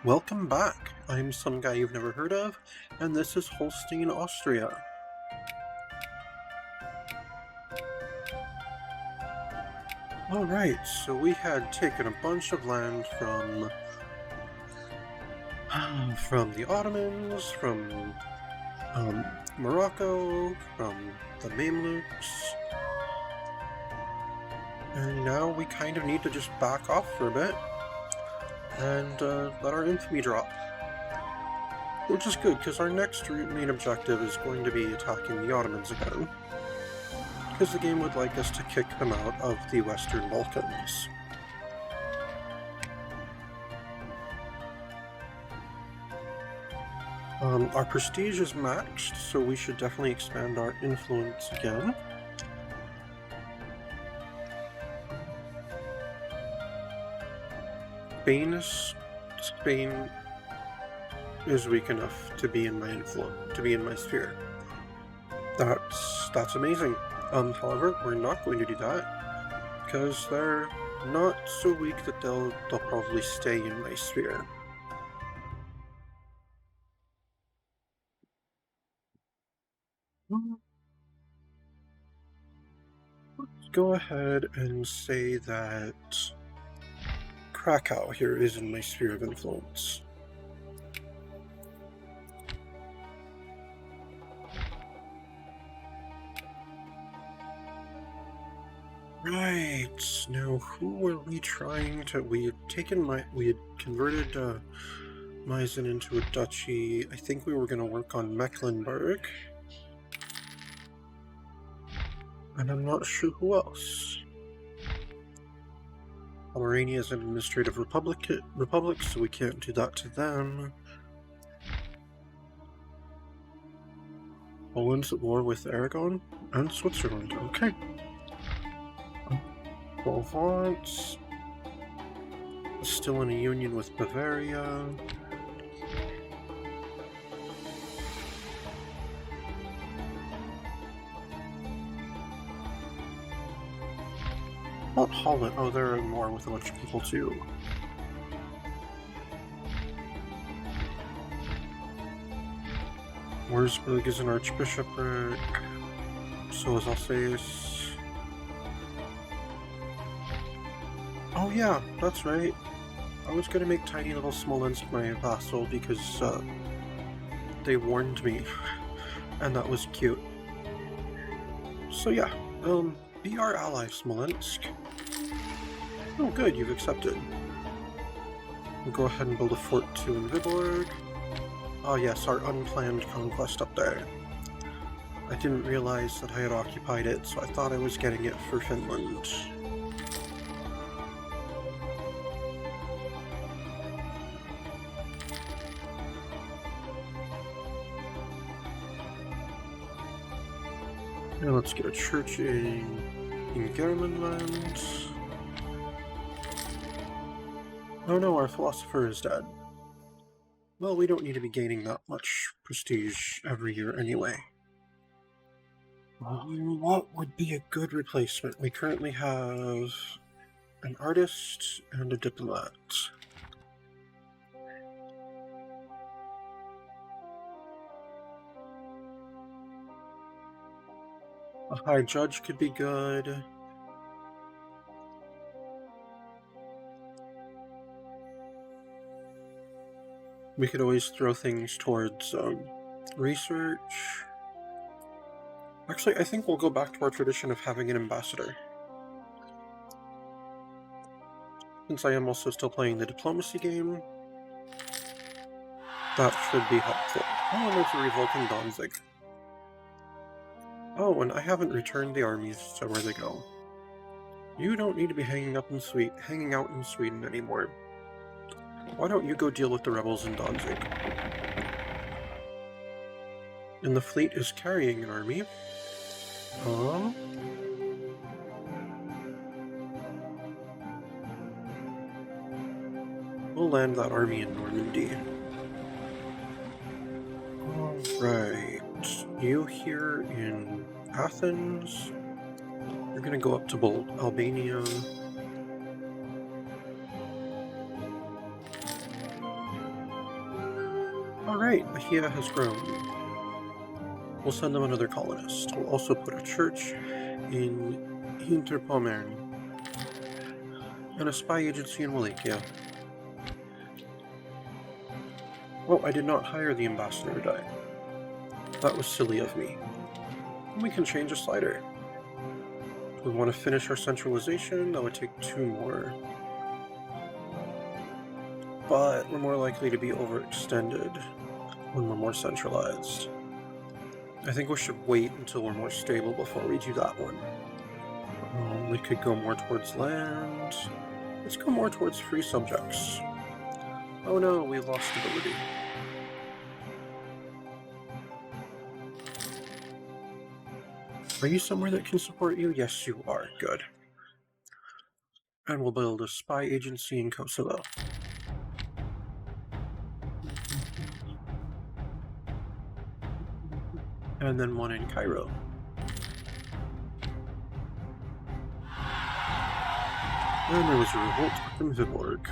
Welcome back. I'm some guy you've never heard of, and this is Holstein, Austria. Alright, so we had taken a bunch of land from the Ottomans, from Morocco, from the Mamluks, and now we kind of need to just back off for a bit and let our infamy drop. Which is good, because our next main objective is going to be attacking the Ottomans again, because the game would like us to kick them out of the Western Balkans. Our prestige is maxed, so we should definitely expand our influence again. Spain is weak enough to be in my sphere. That's amazing. However, we're not going to do that, because they're not so weak that they'll probably stay in my sphere. Let's go ahead and say that Krakow here is in my sphere of influence. Right, now who were we trying to... we had converted Meissen into a duchy. I think we were going to work on Mecklenburg. And I'm not sure who else. Pomerania is an administrative republic, so we can't do that to them. Poland's at war with Aragon and Switzerland. Okay. Provence is still in a union with Bavaria. Not Holland. Oh, they're in war with a bunch of people too. Wurzburg is an archbishopric. So is Alsace. Oh yeah, that's right. I was gonna make tiny little Smolensk my vassal because they warned me, and that was cute. So yeah, be our ally, Smolensk. Oh good, you've accepted. We'll go ahead and build a fort too in Viborg. Ah yes, our unplanned conquest up there. I didn't realize that I had occupied it, so I thought I was getting it for Finland. Now let's get a church in Germanland. Oh no, our philosopher is dead. Well, we don't need to be gaining that much prestige every year anyway. What would be a good replacement? We currently have an artist and a diplomat. A high judge could be good. We could always throw things towards research. Actually, I think we'll go back to our tradition of having an ambassador. Since I am also still playing the diplomacy game, that should be helpful. Oh, and there's a revolt in Danzig. Oh, and I haven't returned the armies to where they go. You don't need to be hanging out in Sweden anymore. Why don't you go deal with the rebels in Danzig? And the fleet is carrying an army. We'll land that army in Normandy. Alright, you here in Athens. You're gonna go up to Albania. Alright, Bahia has grown. We'll send them another colonist. We'll also put a church in Hinterpommern and a spy agency in Wallachia. Oh, I did not hire the ambassador, did I? That was silly of me. We can change a slider. We want to finish our centralization, that would take 2 more. But we're more likely to be overextended when we're more centralized. I think we should wait until we're more stable before we do that one. We could go more towards land. Let's go more towards free subjects. Oh no, we lost stability. Are you somewhere that can support you? Yes, you are. Good. And we'll build a spy agency in Kosovo. And then one in Cairo. And there was a revolt in Viborg.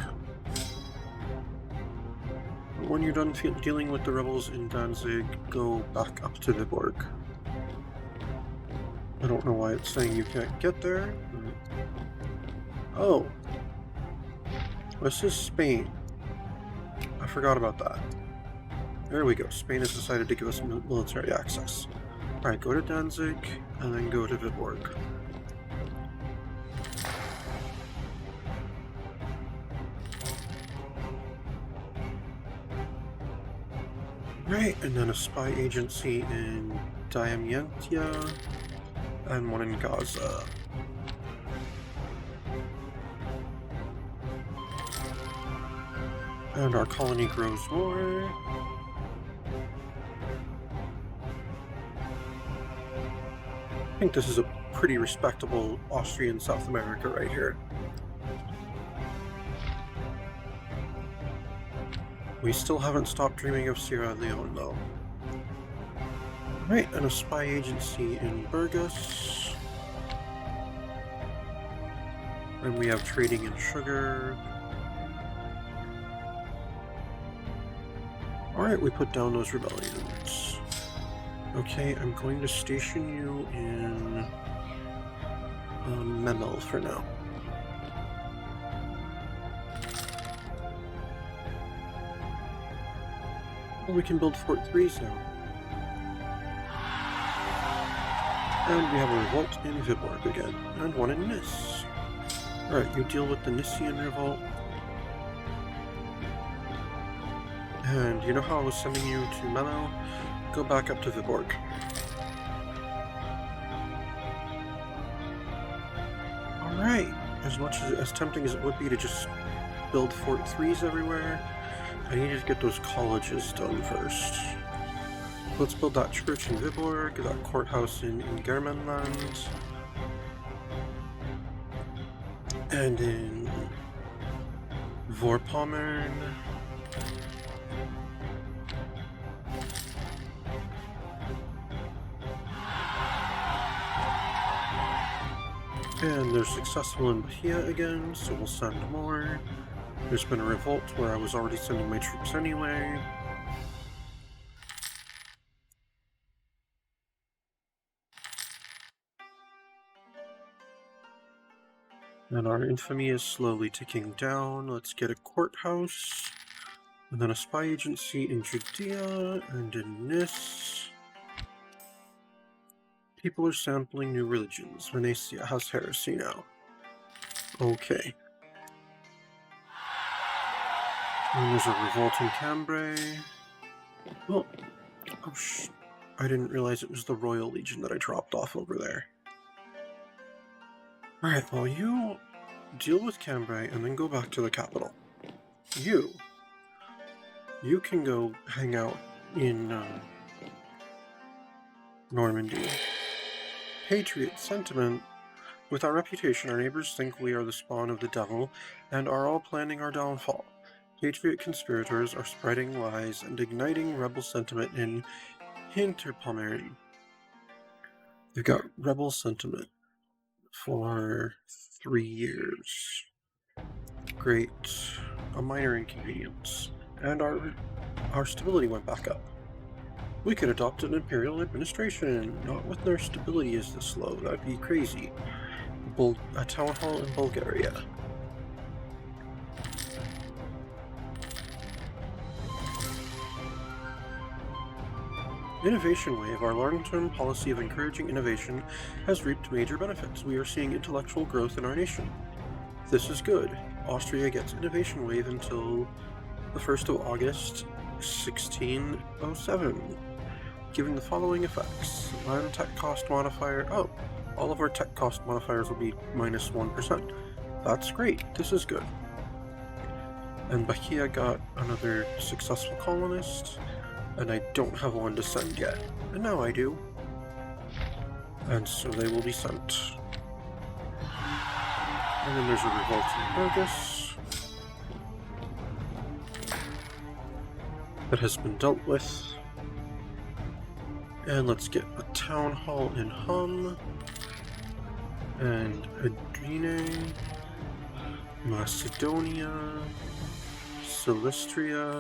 When you're done dealing with the rebels in Danzig, go back up to Viborg. I don't know why it's saying you can't get there. Oh. This is Spain. I forgot about that. There we go. Spain has decided to give us military access. Alright, go to Danzig, and then go to Viborg. Right, and then a spy agency in Diamantya, and one in Gaza. And our colony grows more. I think this is a pretty respectable Austrian South America right here. We still haven't stopped dreaming of Sierra Leone, though. Right, and a spy agency in Burgos. And we have trading in sugar. Alright, we put down those rebellions. Okay, I'm going to station you in Memel for now. Well, we can build Fort 3s now. And we have a revolt in Viborg again, and one in Nis. Alright, you deal with the Nissian revolt. And you know how I was sending you to Memel? Go back up to Viborg. Alright, as much as tempting as it would be to just build Fort 3s everywhere, I need to get those colleges done first. Let's build that church in Viborg, that courthouse in Germanland, and in Vorpommern. And they're successful in Bahia again, so we'll send more. There's been a revolt where I was already sending my troops anyway. And our infamy is slowly ticking down. Let's get a courthouse, and then a spy agency in Judea and in Nis. People are sampling new religions. Venetia has heresy now. Okay. And there's a revolt in Cambrai. Well, oh I didn't realize it was the Royal Legion that I dropped off over there. Alright, well, you deal with Cambrai and then go back to the capital. You can go hang out in Normandy. Patriot sentiment. With our reputation, our neighbors think we are the spawn of the devil and are all planning our downfall. Patriot conspirators are spreading lies and igniting rebel sentiment in Hinterpommern. They've got rebel sentiment for 3 years. Great. A minor inconvenience. And our Our stability went back up. We could adopt an imperial administration. Not with their stability is this low. That'd be crazy. A town hall in Bulgaria. Innovation Wave, our long-term policy of encouraging innovation, has reaped major benefits. We are seeing intellectual growth in our nation. This is good. Austria gets Innovation Wave until the 1st of August, 1607, giving the following effects. Land tech cost modifier. Oh, all of our tech cost modifiers will be minus 1%. That's great. This is good. And Bahia got another successful colonist, and I don't have one to send yet. And now I do. And so they will be sent. And then there's a revolt in Burgess that has been dealt with. And let's get a town hall in Hum and Adrene, Macedonia, Silistria.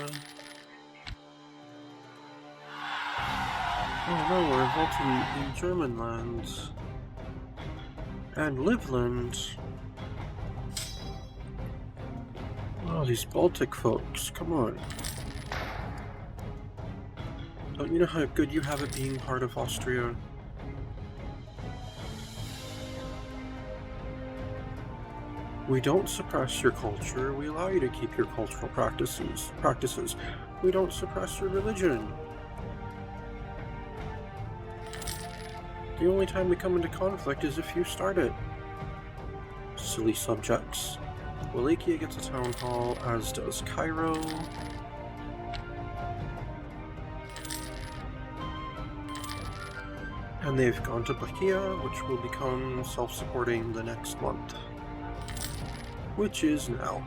Oh no, we're revolting in German lands. And Livland. Oh, these Baltic folks, come on. Don't you know how good you have it being part of Austria? We don't suppress your culture, we allow you to keep your cultural practices. We don't suppress your religion. The only time we come into conflict is if you start it. Silly subjects. Wallachia gets a town hall, as does Cairo. And they've gone to Bahia, which will become self-supporting the next month. Which is now.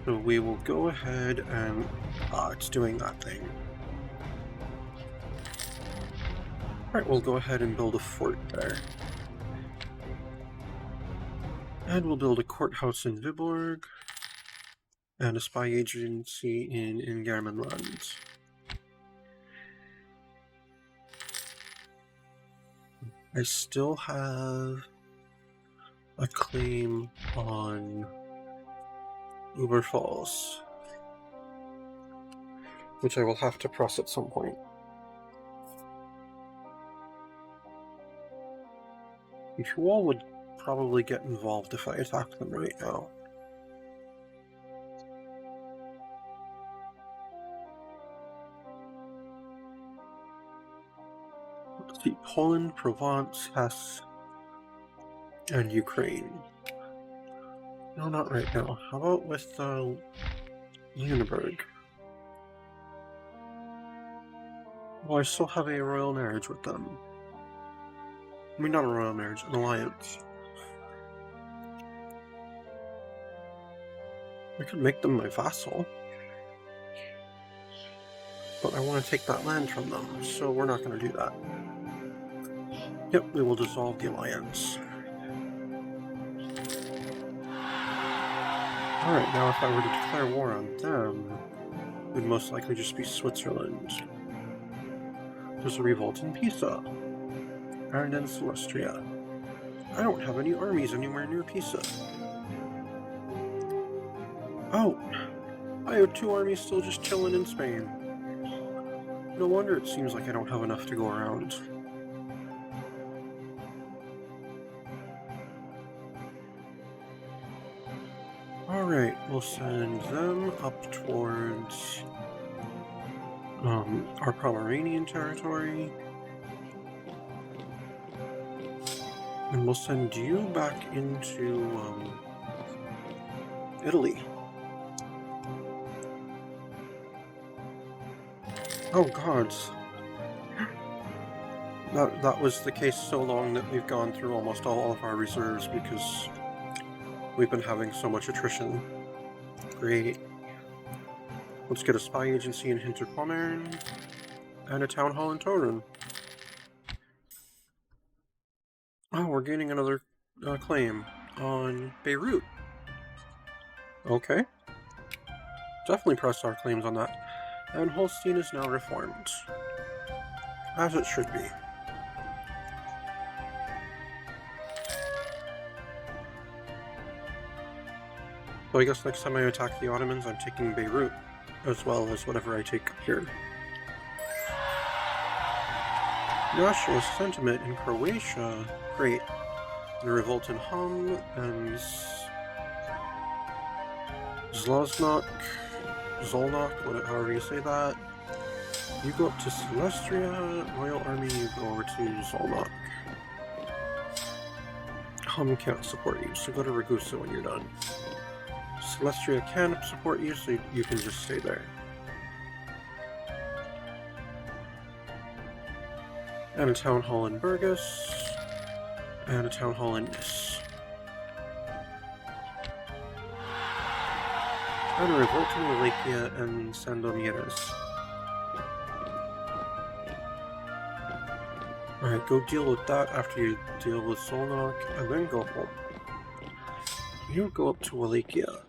So we will go ahead and... it's doing that thing. Alright, we'll go ahead and build a fort there. And we'll build a courthouse in Viborg. And a spy agency in Ingermanland. I still have a claim on Uber Falls, which I will have to press at some point. You all would probably get involved if I attack them right now. Let's see, Poland, Provence, Hesse, and Ukraine. No, not right now. How about with Lüneburg? Well, I still have a royal marriage with them. I mean, not a royal marriage, an alliance. I could make them my vassal. But I want to take that land from them, so we're not going to do that. Yep, we will dissolve the alliance. Alright, now if I were to declare war on them, it would most likely just be Switzerland. There's a revolt in Pisa. And in Silistria. I don't have any armies anywhere near Pisa. Oh! I have 2 armies still just chilling in Spain. No wonder it seems like I don't have enough to go around. Alright, we'll send them up towards our Pomeranian territory. And we'll send you back into Italy. Oh gods. That was the case so long that we've gone through almost all of our reserves because we've been having so much attrition. Great. Let's get a spy agency in Hinterpommern and a town hall in Torun. Oh, we're gaining another claim on Beirut. Okay. Definitely press our claims on that. And Holstein is now reformed. As it should be. So I guess next time I attack the Ottomans, I'm taking Beirut, as well as whatever I take here. Nationalist sentiment in Croatia. Great. The revolt in Hum and Zolnok, however you say that. You go up to Celestria, Royal Army, you go over to Zolnok. Hum can't support you, so go to Ragusa when you're done. Celestria can support you, so you can just stay there. And a town hall in Burgos, and a town hall in Nis. And a revolt in Wallachia and Sandomieres. Alright, go deal with that after you deal with Solnok, and then go home. You go up to Wallachia,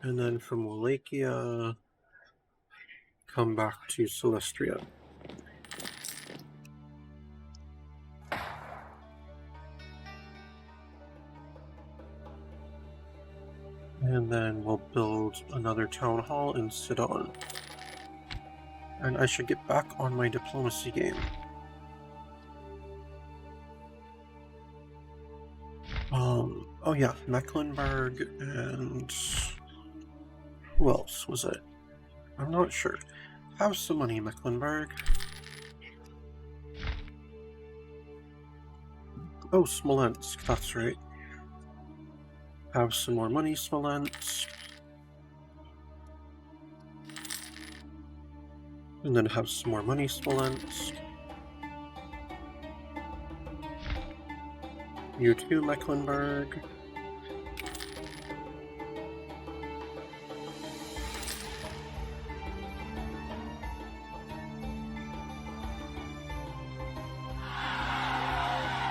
and then from Wallachia, come back to Celestria. And then we'll build another town hall in Sidon. And I should get back on my diplomacy game. Oh yeah, Mecklenburg and... who else was it? I'm not sure. Have some money, Mecklenburg. Oh, Smolensk, that's right. Have some more money, Smolensk. And then have some more money, Smolensk. You too, Mecklenburg.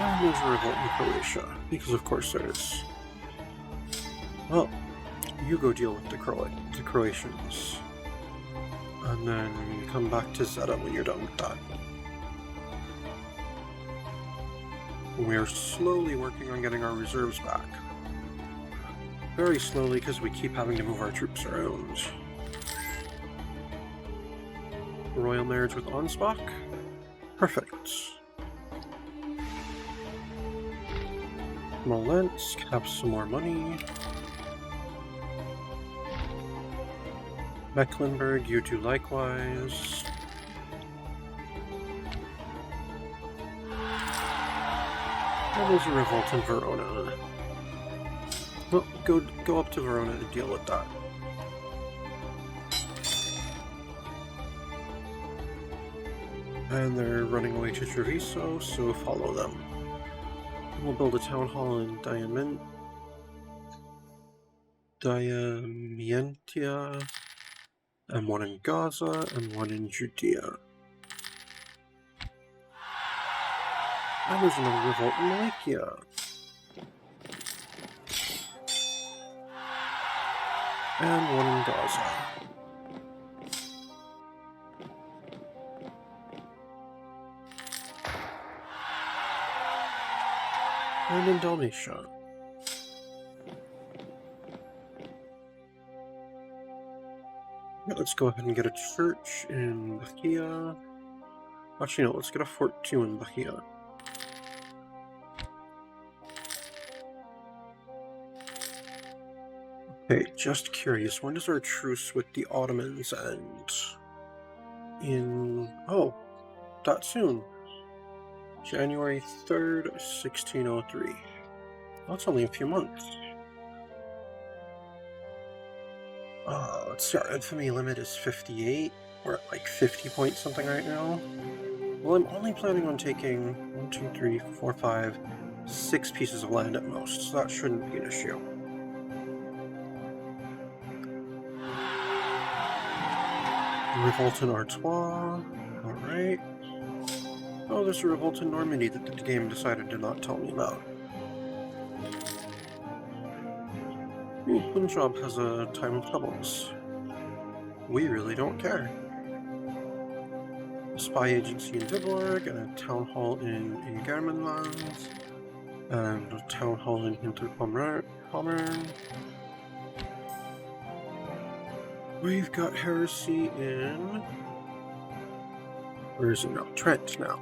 And there's a revolt in Croatia, because of course there is. Well, you go deal with the Croatians. And then come back to Zeta when you're done with that. We're slowly working on getting our reserves back. Very slowly, because we keep having to move our troops around. Royal marriage with Ansbach? Perfect. Smolensk, have some more money. Mecklenburg, you do likewise. And there's a revolt in Verona. Well, go up to Verona and deal with that. And they're running away to Treviso, so follow them. We'll build a town hall in Diamientia, and one in Gaza, and one in Judea. And there's another revolt in Wallachia. And one in Gaza. And in Dalmatia. Yeah, let's go ahead and get a church in Bahia. Actually, no, let's get a fort too in Bahia. Okay, just curious, when does our truce with the Ottomans end? Oh, that soon. January 3rd, 1603. That's only a few months. Let's see, our infamy limit is 58. We're at like 50 point something right now. Well, I'm only planning on taking 1, 2, 3, 4, 5, 6 pieces of land at most, so that shouldn't be an issue. Revolt in Artois. Alright. Oh, there's a revolt in Normandy that the game decided to not tell me about. Ooh, Punjab has a time of troubles. We really don't care. A spy agency in Viborg, and a town hall in Germanland, and a town hall in Hinterpommern. We've got heresy in... Where is it now? Trent now.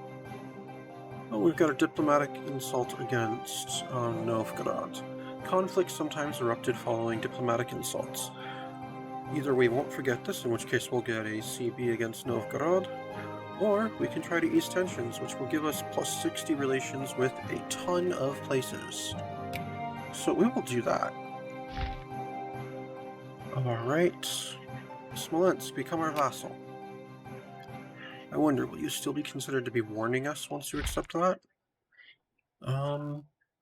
Oh, we've got a diplomatic insult against Novgorod. Conflicts sometimes erupted following diplomatic insults. Either we won't forget this, in which case we'll get a CB against Novgorod, or we can try to ease tensions, which will give us plus 60 relations with a ton of places. So we will do that. Alright. Smolensk, become our vassal. I wonder, will you still be considered to be warning us once you accept that?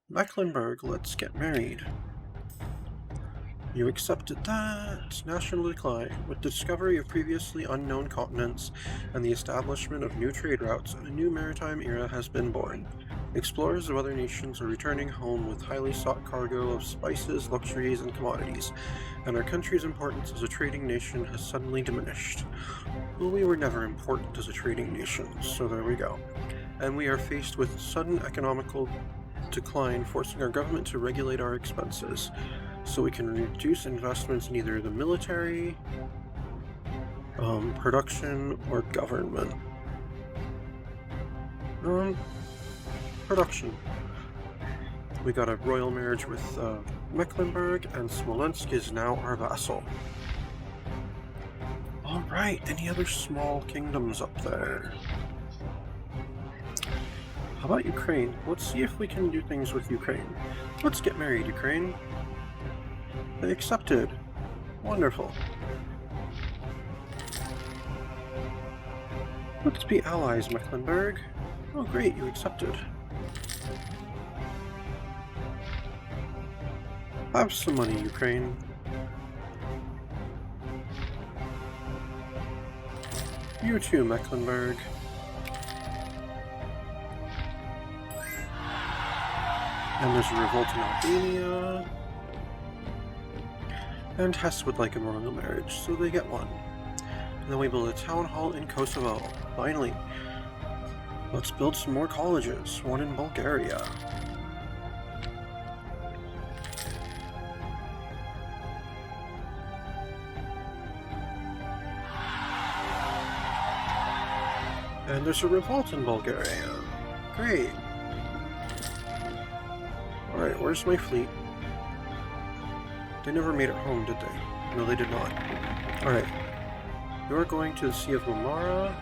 Mecklenburg, let's get married. You accepted that. National decline. With the discovery of previously unknown continents and the establishment of new trade routes, a new maritime era has been born. Explorers of other nations are returning home with highly sought cargo of spices, luxuries, and commodities, and our country's importance as a trading nation has suddenly diminished. Well, we were never important as a trading nation, so there we go. And we are faced with sudden economical decline, forcing our government to regulate our expenses, so we can reduce investments in either the military, production, or government. Production. We got a royal marriage with Mecklenburg, and Smolensk is now our vassal. Alright, any other small kingdoms up there? How about Ukraine? Let's see if we can do things with Ukraine. Let's get married, Ukraine. They accepted. Wonderful. Let's be allies, Mecklenburg. Oh great, you accepted. Have some money, Ukraine. You too, Mecklenburg. And there's a revolt in Albania. And Hesse would like a royal marriage, so they get one. And then we build a town hall in Kosovo. Finally. Let's build some more colleges. One in Bulgaria. And there's a revolt in Bulgaria. Great. Alright, where's my fleet? They never made it home, did they? No, they did not. Alright. You're going to the Sea of Marmara.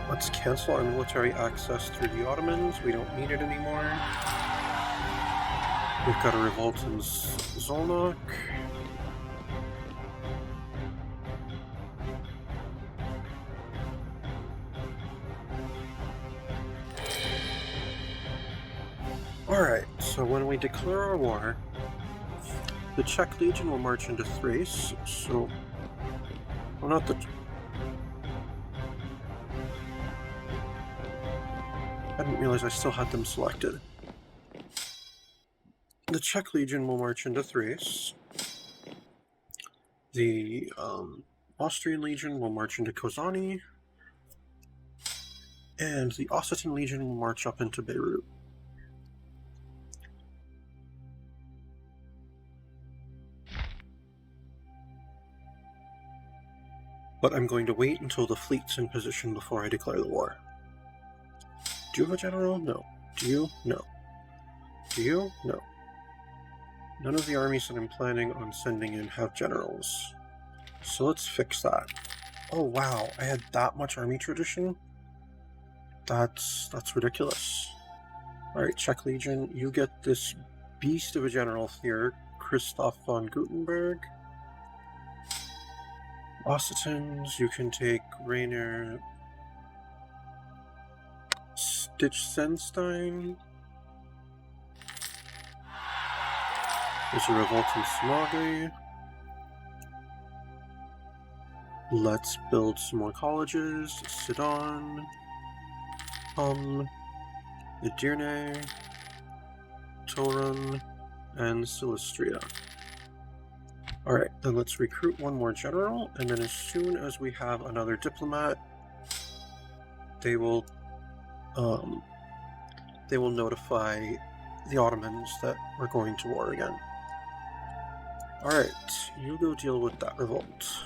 Let's cancel our military access through the Ottomans. We don't need it anymore. We've got a revolt in Zolnok. Alright, so when we declare our war, the Czech Legion will march into Thrace, so... Well, not the... I didn't realize I still had them selected. The Czech Legion will march into Thrace. The Austrian Legion will march into Kozani. And the Ossetian Legion will march up into Beirut. But I'm going to wait until the fleet's in position before I declare the war. Do you have a general? No. Do you? No. Do you? No. None of the armies that I'm planning on sending in have generals. So let's fix that. Oh wow, I had that much army tradition? That's ridiculous. Alright, Czech Legion, you get this beast of a general here, Christoph von Gutenberg. Ossetins, you can take Rainer Stichsenstein. There's a revolt in Smoggy. Let's build some more colleges. Sidon. Edirne, Torun, and Silistria. Alright, then let's recruit one more general, and then as soon as we have another diplomat, they will notify the Ottomans that we're going to war again. Alright, you go deal with that revolt.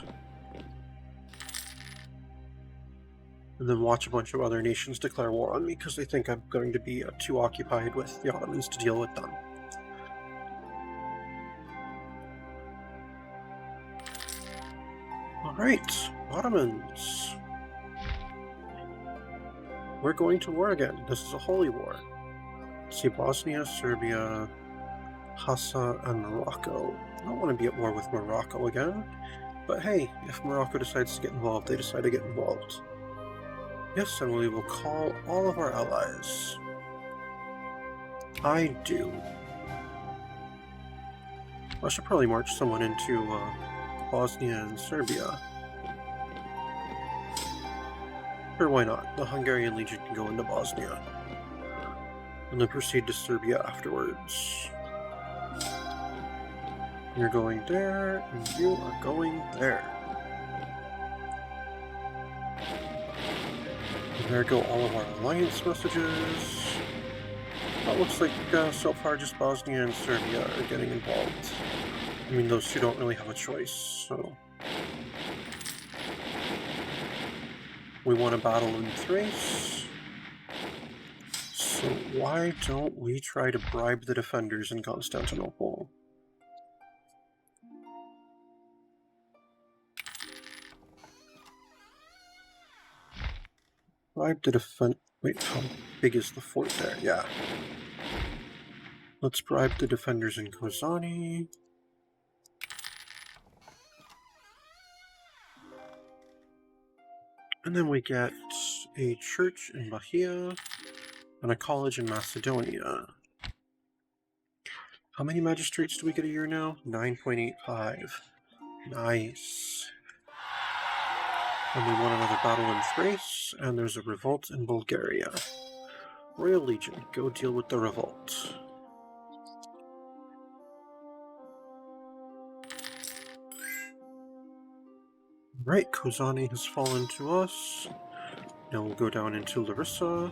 And then watch a bunch of other nations declare war on me because they think I'm going to be too occupied with the Ottomans to deal with them. Alright, Ottomans. We're going to war again. This is a holy war. Let's see, Bosnia, Serbia, Hassa, and Morocco. I don't want to be at war with Morocco again, but hey, if Morocco decides to get involved, they decide to get involved. Yes, and we will call all of our allies. I do. I should probably march someone into Bosnia and Serbia. Or why not? The Hungarian Legion can go into Bosnia. And then proceed to Serbia afterwards. You're going there, and you are going there. And there go all of our alliance messages. It looks like so far just Bosnia and Serbia are getting involved. I mean, those two don't really have a choice, so... We won a battle in Thrace, so why don't we try to bribe the defenders in Constantinople? Bribe the wait, how big is the fort there? Yeah. Let's bribe the defenders in Kozani. And then we get a church in Bahia and a college in Macedonia. How many magistrates do we get a year now? 9.85. Nice. And we won another battle in Thrace, and there's a revolt in Bulgaria. Royal Legion, go deal with the revolt. Right, Kozani has fallen to us. Now we'll go down into Larissa,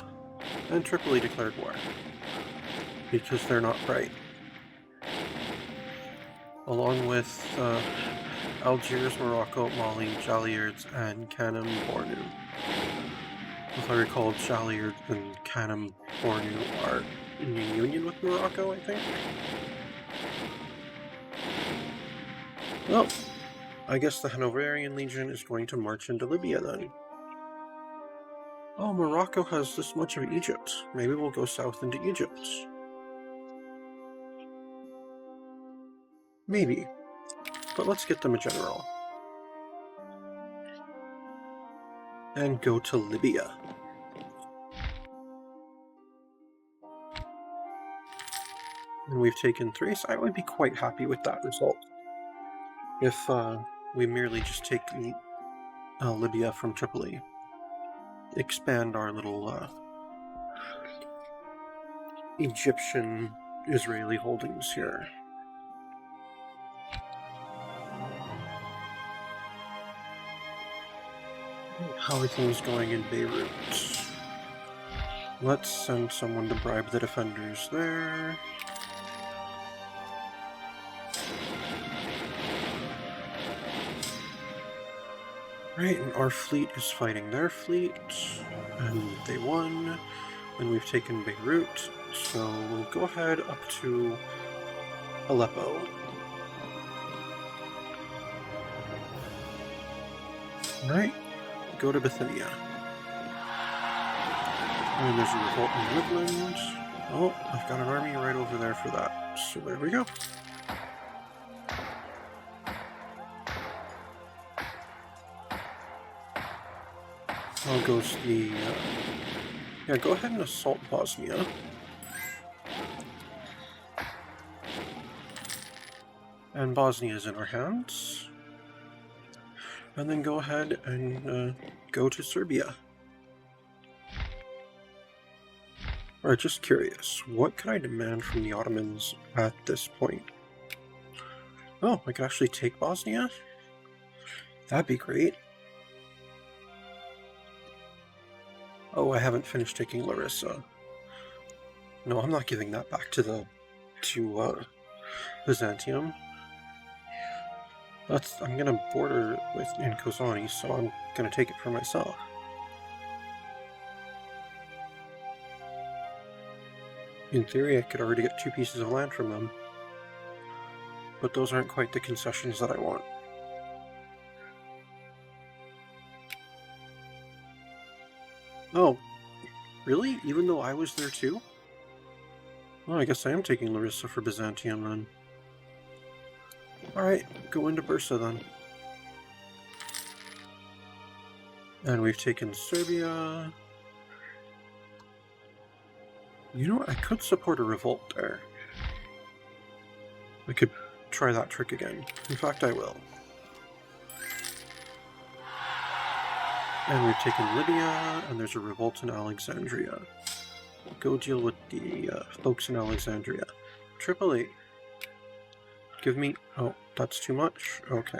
and Tripoli declared war. Because they're not bright. Along with Algiers, Morocco, Mali, Jalliards, and Kanem Bornu. If I recall, Jalliards and Kanem Bornu are in union with Morocco, I think? Well, I guess the Hanoverian Legion is going to march into Libya then. Oh, Morocco has this much of Egypt. Maybe we'll go south into Egypt. Maybe. But let's get them a general. And go to Libya. And we've taken Thrace. I would be quite happy with that result. If we merely just take Libya from Tripoli. Expand our little Egyptian-Israeli holdings here. How are things going in Beirut? Let's send someone to bribe the defenders there. Right, and our fleet is fighting their fleet, and they won, and we've taken Beirut, so we'll go ahead up to Aleppo. Right, go to Bithynia. And there's a revolt in Woodland. Oh, I've got an army right over there for that, so there we go. How goes the... yeah, go ahead and assault Bosnia. And Bosnia is in our hands. And then go ahead and go to Serbia. Alright, just curious. What could I demand from the Ottomans at this point? Oh, I could actually take Bosnia? That'd be great. Oh, I haven't finished taking Larissa. No, I'm not giving that back to Byzantium. I'm gonna border in Kozani, so I'm gonna take it for myself. In theory, I could already get 2 pieces of land from them. But those aren't quite the concessions that I want. Oh, really? Even though I was there too? Well, I guess I am taking Larissa for Byzantium then. Alright, go into Bursa then. And we've taken Serbia. You know what? I could support a revolt there. I could try that trick again. In fact, I will. And we've taken Libya, and there's a revolt in Alexandria. Go deal with the folks in Alexandria. Tripoli. Give me... Oh, that's too much? Okay.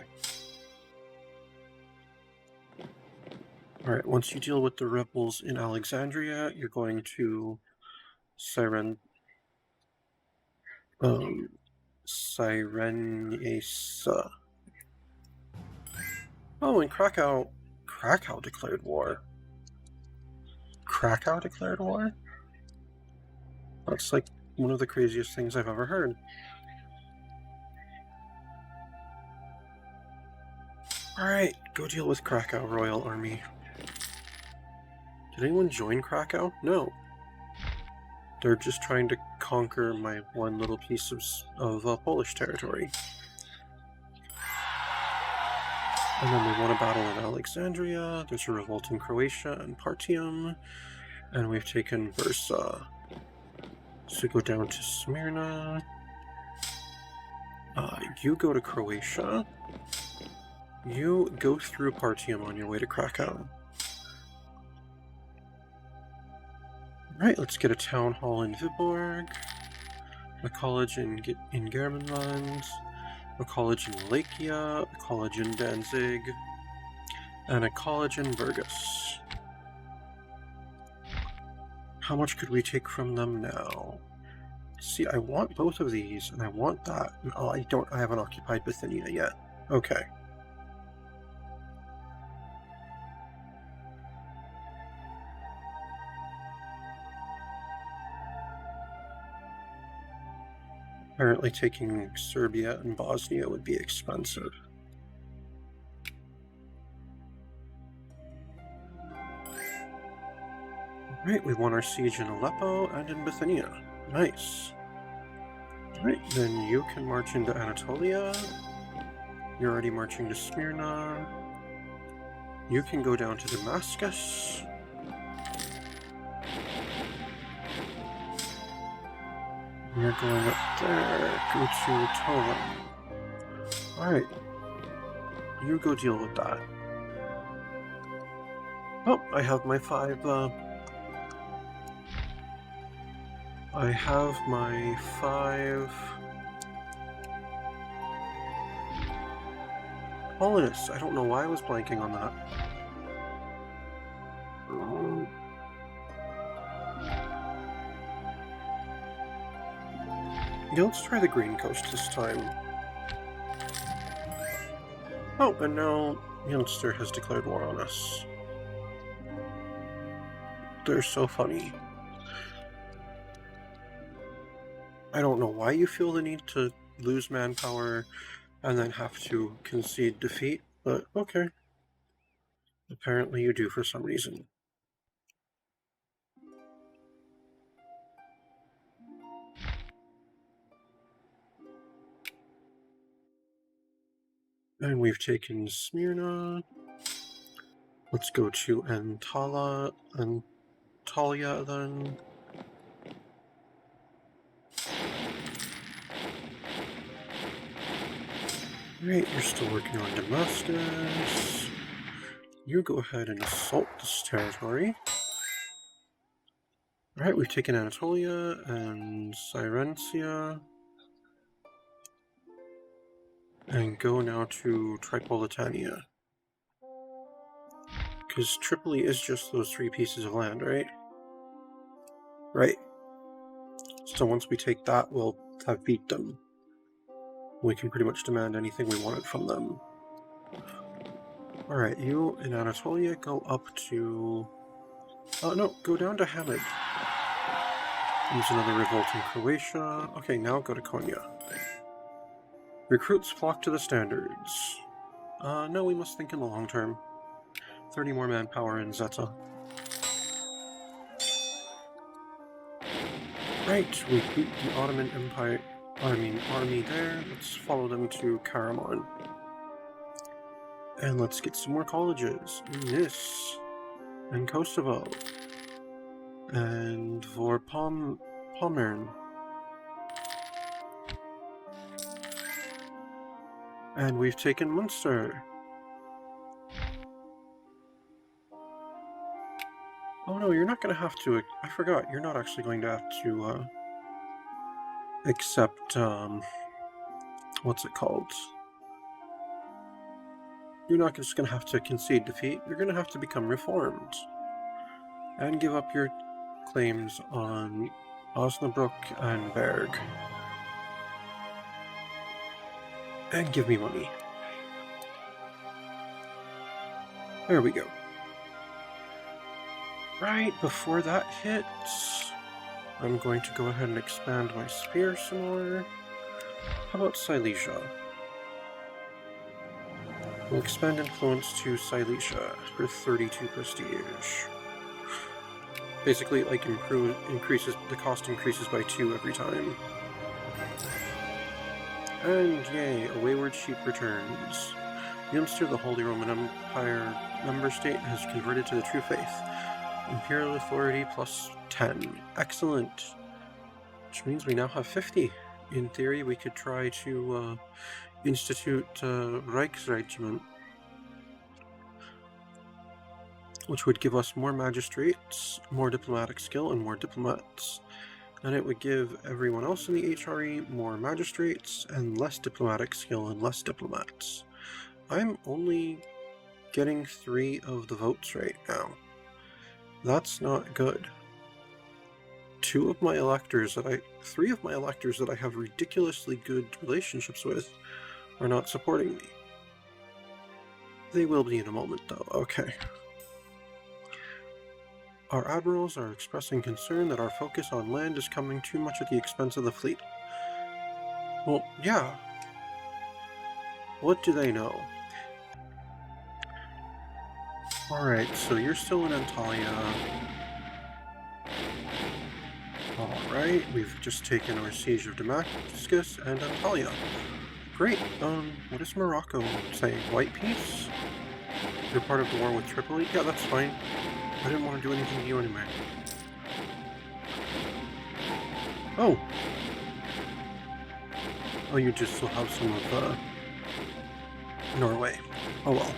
Alright, once you deal with the rebels in Alexandria, you're going to Syrenesa. Oh, and Krakow declared war. Krakow declared war? That's like one of the craziest things I've ever heard. Alright, go deal with Krakow Royal Army. Did anyone join Krakow? No. They're just trying to conquer my one little piece of Polish territory. And then they won a battle in Alexandria, there's a revolt in Croatia and Partium, and we've taken Bursa. So go down to Smyrna. You go to Croatia. You go through Partium on your way to Krakow. Right, let's get a town hall in Viborg, a college in Germanland, a college in Wallachia, a college in Danzig, and a college in Burgas. How much could we take from them now? See, I want both of these, and I want that. Oh, I haven't occupied Bithynia yet. Okay. Apparently taking Serbia and Bosnia would be expensive. Right, we won our siege in Aleppo and in Bithynia. Nice. Right, then you can march into Anatolia. You're already marching to Smyrna. You can go down to Damascus. You're going up there. Go to Tolan. Alright. You go deal with that. Oh, I have my 5, I have my 5 colonists. I don't know why I was blanking on that. Yeah, let's try the Green Coast this time. Oh, and now Munster has declared war on us. They're so funny. I don't know why you feel the need to lose manpower and then have to concede defeat, but okay. Apparently you do for some reason. And we've taken Smyrna. Let's go to Antalya then. Right, you're still working on Damascus. You go ahead and assault this territory. Alright, we've taken Anatolia and Syrencia. And go now to Tripolitania. Because Tripoli is just those 3 pieces of land, right? Right. So once we take that, we'll have beat them. We can pretty much demand anything we wanted from them. Alright, you in Anatolia go up to... no, go down to Hamid. Use another revolt in Croatia. Okay, now go to Konya. Recruits flock to the standards. No, we must think in the long term. 30 more manpower in Zeta. Right, we beat the Ottoman Empire, army there. Let's follow them to Karaman. And let's get some more colleges in Nis, and Kosovo, and Pommern. And we've taken Munster. Oh no, you're not going to have to... I forgot, you're not actually going to have to accept, what's it called? You're not just going to have to concede defeat, you're going to have to become reformed. And give up your claims on Osnabrück and Berg. And give me money. There we go. Right, before that hits, I'm going to go ahead and expand my spear some more. How about Silesia? We'll expand influence to Silesia for 32 prestige. Basically, like, the cost increases by 2 every time. And yay, a wayward sheep returns. Munster, the Holy Roman Empire member state, has converted to the true faith. Imperial authority plus 10. Excellent. Which means we now have 50. In theory, we could try to institute Reichsregiment, which would give us more magistrates, more diplomatic skill, and more diplomats. And it would give everyone else in the HRE more magistrates and less diplomatic skill and less diplomats. I'm only getting 3 of the votes right now. That's not good. 3 of my electors that I have ridiculously good relationships with are not supporting me. They will be in a moment, though. Okay. Our admirals are expressing concern that our focus on land is coming too much at the expense of the fleet. Well, yeah. What do they know? Alright, so you're still in Antalya. Alright, we've just taken our siege of Damascus and Antalya. Great, what is Morocco saying? White peace? You're part of the war with Tripoli? Yeah, that's fine. I didn't want to do anything to you anyway. Oh! Oh, you just still have some of, Norway. Oh well.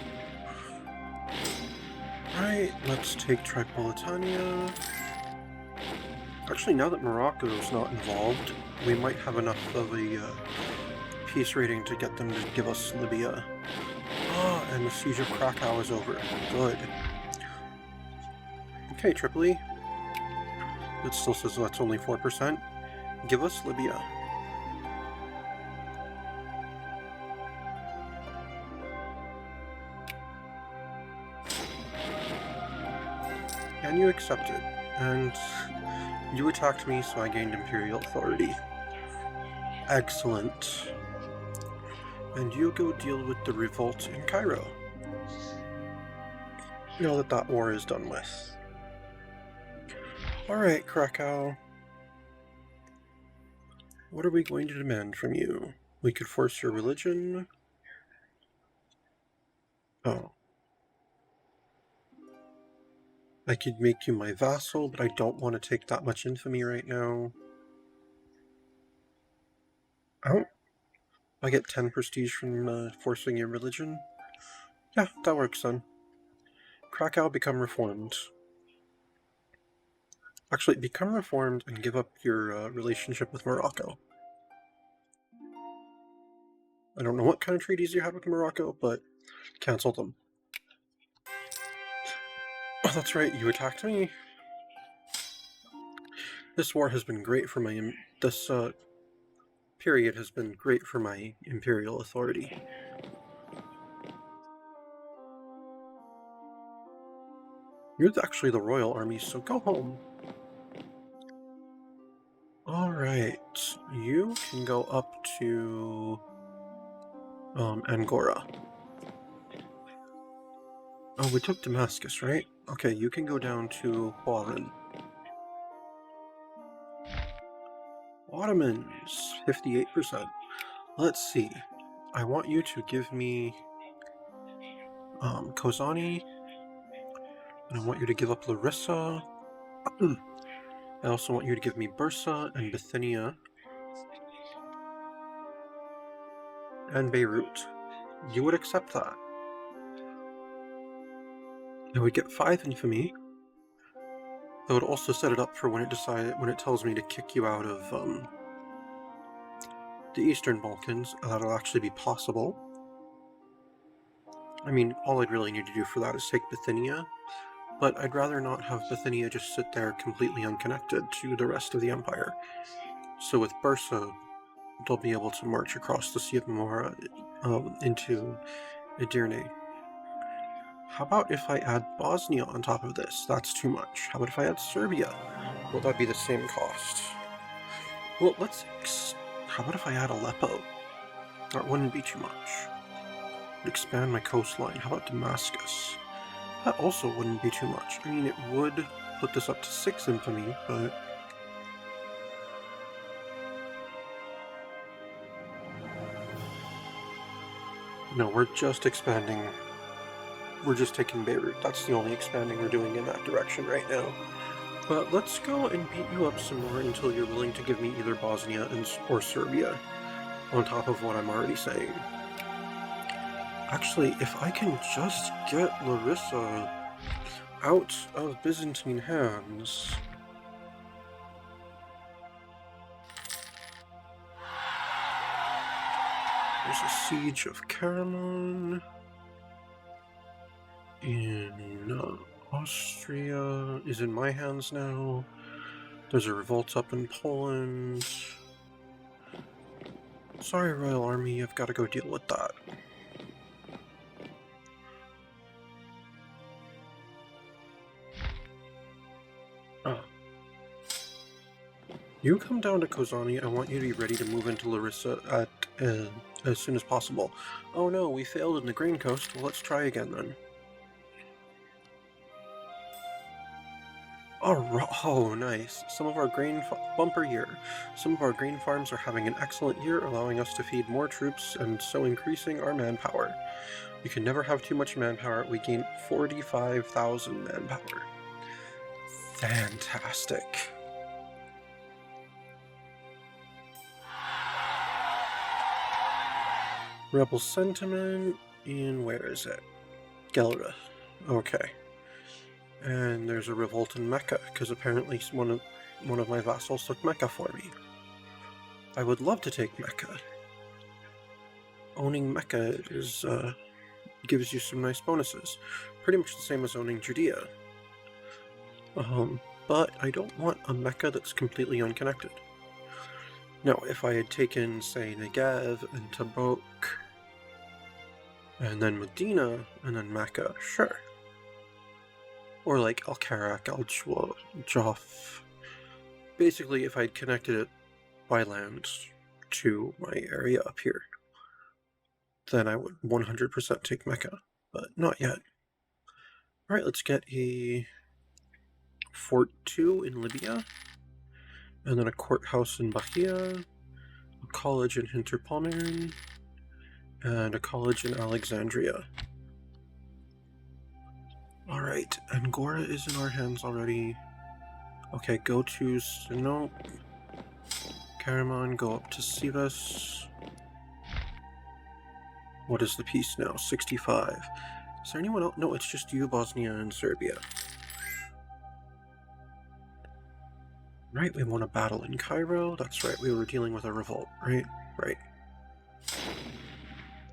Right, let's take Tripolitania. Actually, now that Morocco's not involved, we might have enough of a peace rating to get them to give us Libya. Ah, and the siege of Krakow is over. Good. Okay, Tripoli. It still says that's only 4%. Give us Libya. And you accepted. And you attacked me, so I gained Imperial authority. Excellent. And you go deal with the revolt in Cairo. Now that that war is done with. Alright, Krakow. What are we going to demand from you? We could force your religion. Oh. I could make you my vassal, but I don't want to take that much infamy right now. Oh. I get 10 prestige from forcing your religion. Yeah, that works then. Krakow become reformed. Actually, become reformed and give up your relationship with Morocco. I don't know what kind of treaties you had with Morocco, but cancel them. Oh, that's right, you attacked me. This war has been great for my... This period has been great for my imperial authority. You're actually the royal army, so go home. Alright, you can go up to Angora. Oh, we took Damascus, right? Okay, you can go down to Huaran. Ottomans, 58%. Let's see. I want you to give me Kozani, and I want you to give up Larissa. I also want you to give me Bursa and Bithynia and Beirut. You would accept that. I would get 5 infamy. I would also set it up for when it tells me to kick you out of the Eastern Balkans. That'll actually be possible. I mean, all I'd really need to do for that is take Bithynia, but I'd rather not have Bithynia just sit there completely unconnected to the rest of the empire. So with Bursa, they'll be able to march across the Sea of Marmara into Edirne. How about if I add Bosnia on top of this? That's too much. How about if I add Serbia? Will that be the same cost? Well, how about if I add Aleppo? That wouldn't be too much. Expand my coastline. How about Damascus? That also wouldn't be too much. I mean, it would put this up to 6 infamy, but... No, we're just expanding. We're just taking Beirut. That's the only expanding we're doing in that direction right now. But let's go and beat you up some more until you're willing to give me either Bosnia or Serbia, on top of what I'm already saying. Actually, if I can just get Larissa out of Byzantine hands... There's a siege of Karaman in Austria is in my hands now. There's a revolt up in Poland. Sorry, Royal Army, I've got to go deal with that. You come down to Kozani. I want you to be ready to move into Larissa as soon as possible. Oh no, we failed in the Grain Coast. Well, let's try again then. Oh, nice. Bumper year. Some of our grain farms are having an excellent year, allowing us to feed more troops and so increasing our manpower. You can never have too much manpower. We gain 45,000 manpower. Fantastic. Rebel sentiment in, where is it? Gelra. Okay. And there's a revolt in Mecca, because apparently one of my vassals took Mecca for me. I would love to take Mecca. Owning Mecca gives you some nice bonuses. Pretty much the same as owning Judea. But I don't want a Mecca that's completely unconnected. Now, if I had taken, say, Negev and Tabuk, and then Medina, and then Mecca, sure. Or like Al-Karak, Al-Joff. Basically, if I'd connected it by land to my area up here, then I would 100% take Mecca, but not yet. Alright, let's get a Fort 2 in Libya, and then a courthouse in Bahia, a college in Hinterpommern, and a college in Alexandria. Alright, Angora is in our hands already. Okay, go to Sinope, Karaman, go up to Sivas. What is the peace now? 65. Is there anyone else? No, it's just you, Bosnia, and Serbia. Right, we won a battle in Cairo. That's right, we were dealing with a revolt, right? Right.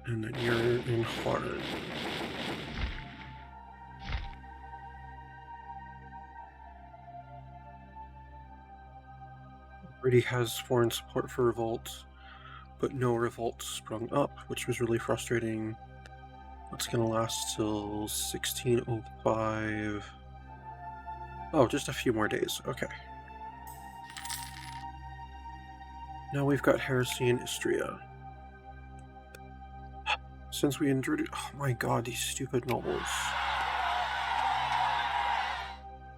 And then you're in Harn. Already has foreign support for revolt, but no revolts sprung up, which was really frustrating. It's gonna last till 1605. Oh, just a few more days. Okay. Now we've got heresy in Istria. Since we introduced... Oh my god, these stupid nobles.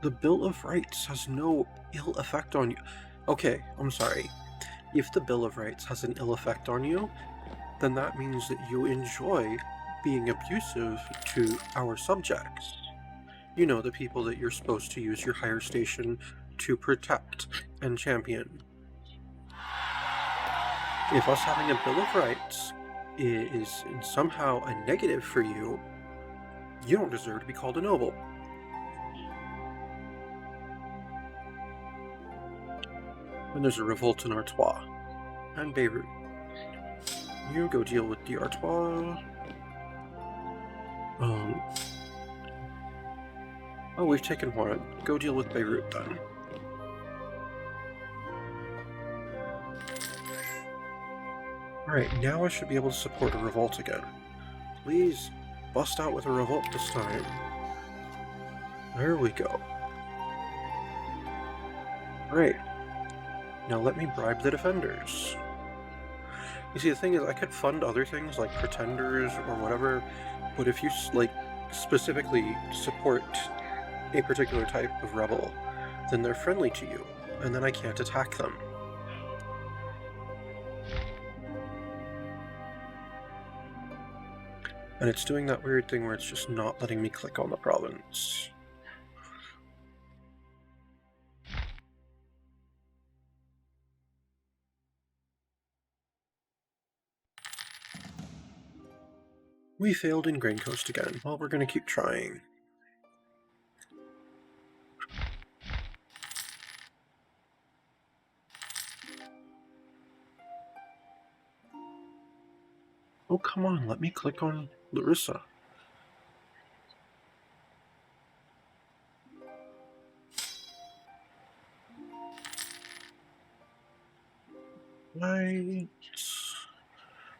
The Bill of Rights has no ill effect on you. Okay, I'm sorry. If the Bill of Rights has an ill effect on you, then that means that you enjoy being abusive to our subjects. You know, the people that you're supposed to use your higher station to protect and champion. If us having a Bill of Rights is somehow a negative for you, you don't deserve to be called a noble. And there's a revolt in Artois and Beirut. You go deal with the Artois. Oh, we've taken Juan. Go deal with Beirut then. Alright, now I should be able to support a revolt again. Please, bust out with a revolt this time. There we go. Right. Now let me bribe the defenders. You see, the thing is, I could fund other things like pretenders or whatever, but if you, like, specifically support a particular type of rebel, then they're friendly to you, and then I can't attack them. And it's doing that weird thing where it's just not letting me click on the province. We failed in Grain Coast again. Well, we're gonna keep trying. Oh, come on, let me click on Larissa. Right.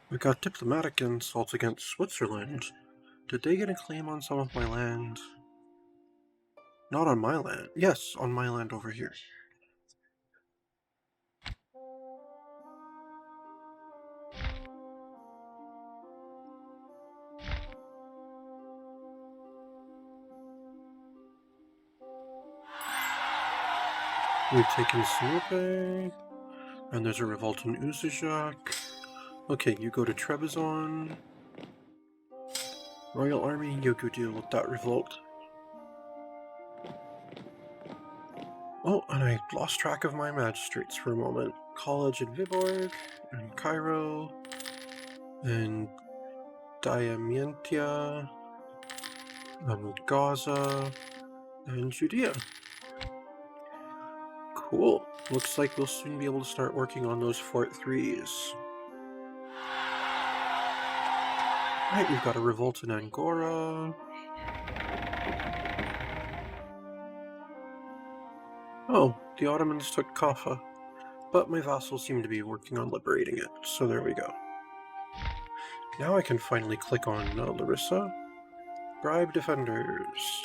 We got diplomatic insults against Switzerland. Did they get a claim on some of my land? Not on my land. Yes, on my land over here. We've taken Sinope, and there's a revolt in Uzajak. Okay, you go to Trebizond. Royal Army, you go deal with that revolt. Oh, and I lost track of my magistrates for a moment. College in Viborg, and Cairo, and Diamantia, and Gaza, and Judea. Cool. Looks like we'll soon be able to start working on those Fort 3s. Right, we've got a revolt in Angora. Oh, the Ottomans took Kaffa, but my vassals seem to be working on liberating it, so there we go. Now I can finally click on Larissa. Bribe defenders.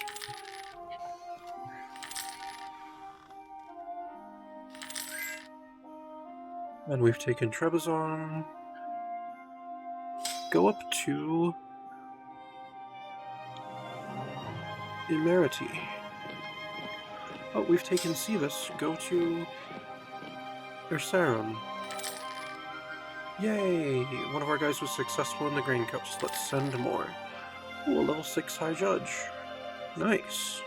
And we've taken Trebizond. Go up to Imeriti. Oh, we've taken Sivas. Go to Ersarum. Yay! One of our guys was successful in the Grain Coast. Let's send more. Ooh, a level 6 High Judge. Nice.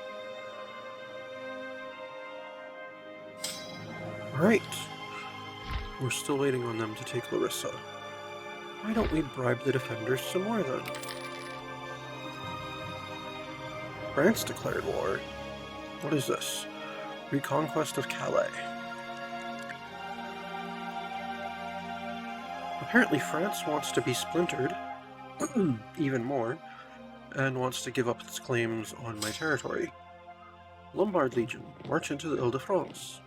Alright. We're still waiting on them to take Larissa. Why don't we bribe the defenders some more then? France declared war. What is this? Reconquest of Calais. Apparently France wants to be splintered even more, and wants to give up its claims on my territory. Lombard Legion, march into the Ile-de-France.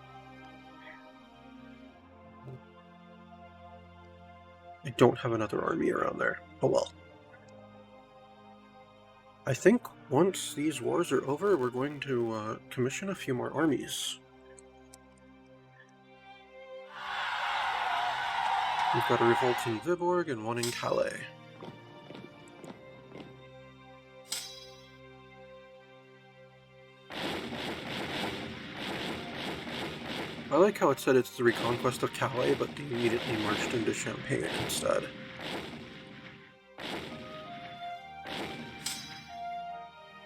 I don't have another army around there. Oh well. I think once these wars are over, we're going to commission a few more armies. We've got a revolt in Viborg and one in Calais. I like how it said it's the reconquest of Calais, but they immediately marched into Champagne instead.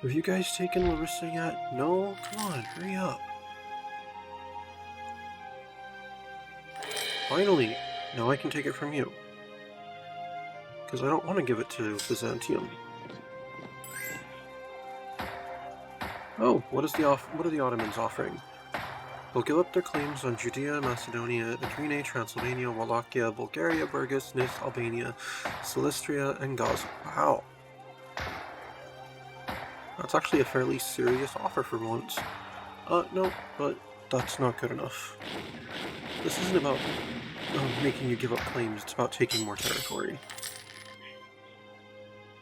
Have you guys taken Larissa yet? No? Come on, hurry up. Finally! Now I can take it from you. Because I don't want to give it to Byzantium. Oh, what are the Ottomans offering? They'll give up their claims on Judea, Macedonia, Etrine, Transylvania, Wallachia, Bulgaria, Burgas, Nis, Albania, Silistria, and Gaza. Wow. That's actually a fairly serious offer for once. No, but that's not good enough. This isn't about making you give up claims, it's about taking more territory.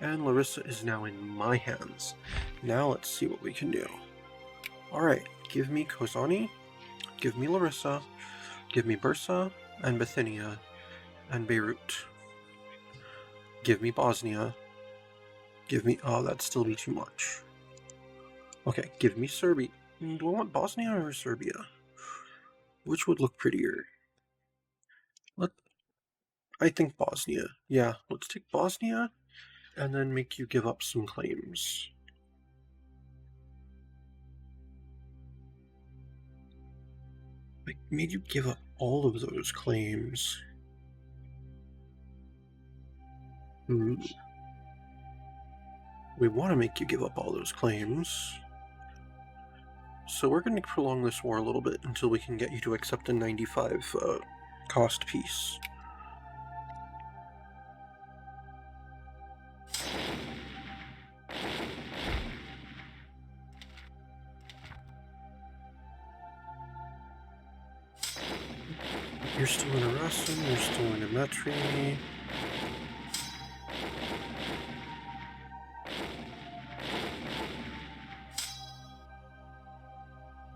And Larissa is now in my hands. Now let's see what we can do. Alright, give me Kozani, give me Larissa, give me Bursa, and Bithynia, and Beirut. Give me Bosnia. Give me... oh, that'd still be too much. Okay, give me Serbia. Do I want Bosnia or Serbia? Which would look prettier? I think Bosnia. Yeah, let's take Bosnia, and then make you give up some claims. I made you give up all of those claims. We want to make you give up all those claims. So we're going to prolong this war a little bit until we can get you to accept a 95 cost peace. You're still in Arasan, you're still in Ametri.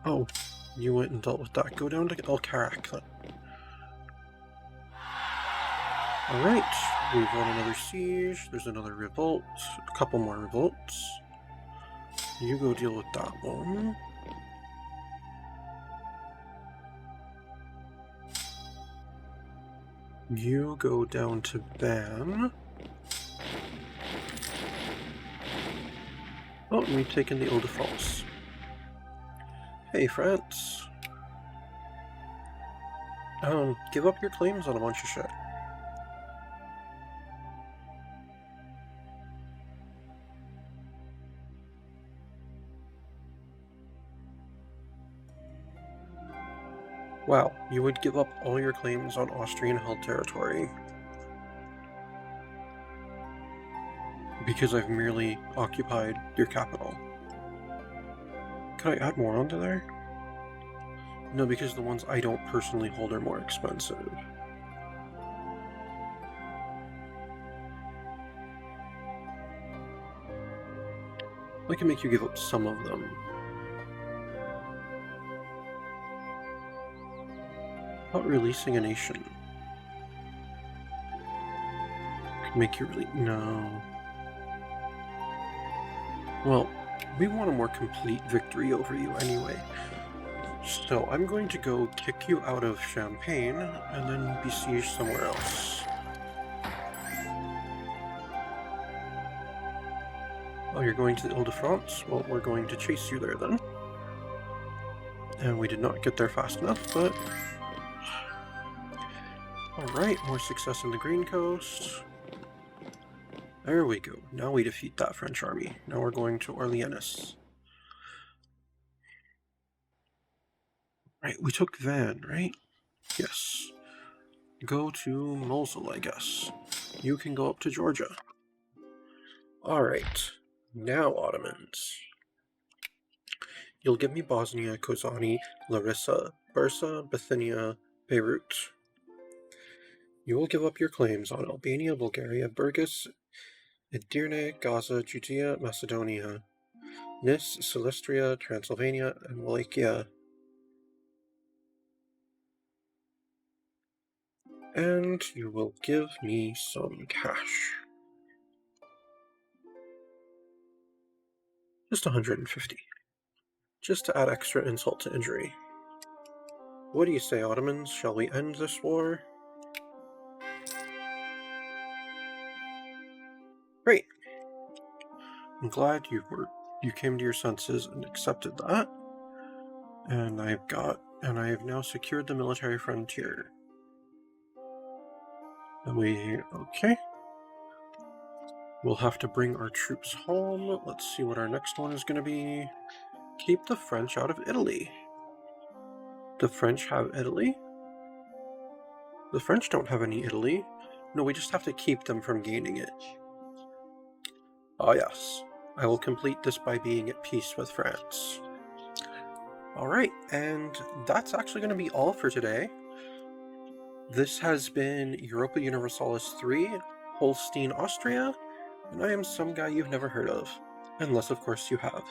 Oh, you went and dealt with that. Go down to El-Karak then. Alright, we've won another siege, there's another revolt, a couple more revolts. You go deal with that one. You go down to Van. Oh, and we've taken the Ile-de-France. Hey, France. Give up your claims on a bunch of shit. Wow, you would give up all your claims on Austrian-held territory. Because I've merely occupied your capital. Can I add more onto there? No, because the ones I don't personally hold are more expensive. I can make you give up some of them. About releasing a nation. Could make you really... no. Well, we want a more complete victory over you anyway. So I'm going to go kick you out of Champagne and then besiege somewhere else. Oh, you're going to the Ile-de-France? Well, we're going to chase you there then. And we did not get there fast enough, but... alright, more success in the Green Coast. There we go. Now we defeat that French army. Now we're going to Orleans. Right, we took Van, right? Yes. go to Mosul, I guess. You can go up to Georgia. Alright, now Ottomans. You'll give me Bosnia, Kozani, Larissa, Bursa, Bithynia, Beirut. You will give up your claims on Albania, Bulgaria, Burgas, Edirne, Gaza, Judea, Macedonia, Nis, Silistria, Transylvania, and Wallachia. And you will give me some cash. Just 150. Just to add extra insult to injury. What do you say, Ottomans? Shall we end this war? Great. I'm glad you came to your senses and accepted that. And I have now secured the military frontier. Okay. We'll have to bring our troops home. Let's see what our next one is going to be. Keep the French out of Italy. The French have Italy? The French don't have any Italy. No, we just have to keep them from gaining it. Ah, yes. I will complete this by being at peace with France. Alright, and that's actually going to be all for today. This has been Europa Universalis 3, Holstein, Austria, and I am some guy you've never heard of. Unless, of course, you have.